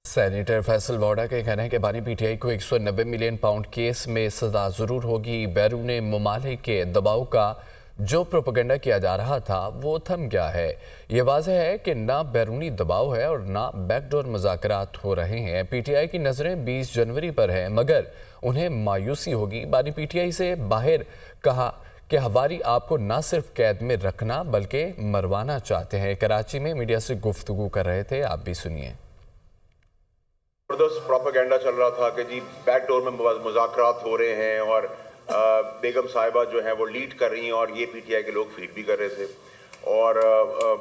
Senator Faisal Voda کے کہنا ہے کہ بانی پی ٹی آئی کو 190 ملین پاؤنڈ کیس میں سزا ضرور ہوگی۔ بیرون ممالک کے دباؤ کا جو پروپیگنڈا کیا جا رہا تھا وہ تھم گیا ہے۔ یہ واضح ہے کہ نہ بیرونی دباؤ ہے اور نہ بیک ڈور مذاکرات ہو رہے ہیں۔ پی ٹی آئی کی نظریں 20 جنوری پر ہیں، مگر انہیں مایوسی ہوگی۔ بانی پی ٹی آئی سے باہر کہا کہ ہواری آپ کو نہ صرف قید میں رکھنا بلکہ مروانا چاہتے ہیں۔ کراچی میں میڈیا سے گفتگو کر رہے تھے، آپ بھی سنیے۔ زبردست پروپیگنڈا چل رہا تھا کہ جی بیک ڈور میں مذاکرات ہو رہے ہیں اور بیگم صاحبہ جو ہیں وہ لیڈ کر رہی ہیں اور یہ پی ٹی آئی کے لوگ فیڈ بھی کر رہے تھے، اور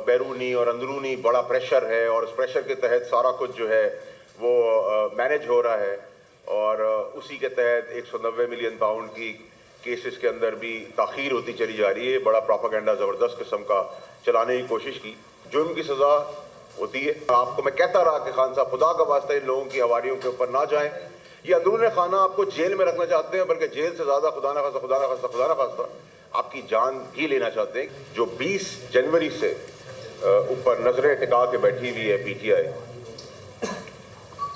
بیرونی اور اندرونی بڑا پریشر ہے اور اس پریشر کے تحت سارا کچھ جو ہے وہ مینج ہو رہا ہے، اور اسی کے تحت 190 ملین پاؤنڈ کی کیسز کے اندر بھی تاخیر ہوتی چلی جا رہی ہے۔ بڑا پروپیگنڈا زبردست قسم کا چلانے کی کوشش کی۔ جرم کی سزا ہوتی ہے۔ آپ کو میں کہتا رہا کہ خان صاحب خدا کا واسطہ ان لوگوں کی ہواریوں کے اوپر نہ جائیں۔ یہ اندرون خانہ آپ کو جیل میں رکھنا چاہتے ہیں، بلکہ جیل سے زیادہ خدا نہ خواستہ آپ کی جان بھی لینا چاہتے ہیں۔ جو 20 جنوری سے اوپر نظریں ٹکا کے بیٹھی ہوئی ہے پی ٹی آئی،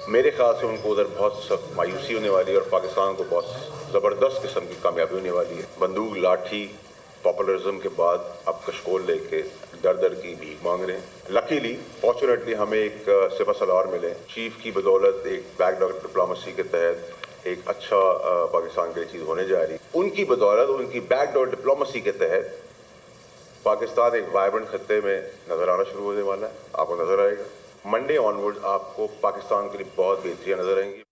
میرے خیال سے ان کو ادھر بہت سخت مایوسی ہونے والی ہے اور پاکستان کو بہت زبردست قسم کی کامیابی ہونے والی ہے۔ بندوق لاٹھی پاپولرزم کے بعد اب کشکول لے کے در در کی بھیک مانگ رہے ہیں۔ لکیلی فارچونیٹلی ہمیں ایک سپہ سالار ملے، چیف کی بدولت ایک بیک ڈور ڈپلومیسی کے تحت ایک اچھا پاکستان کے لیے چیز ہونے جا رہی ہے۔ ان کی بدولت، ان کی بیک ڈور ڈپلومیسی کے تحت پاکستان ایک وائبرنٹ خطے میں نظر آنا شروع ہونے والا ہے۔ آپ کو نظر آئے گا منڈے آنورڈ، آپ کو پاکستان کے لیے بہت بہتریاں نظر آئیں گی۔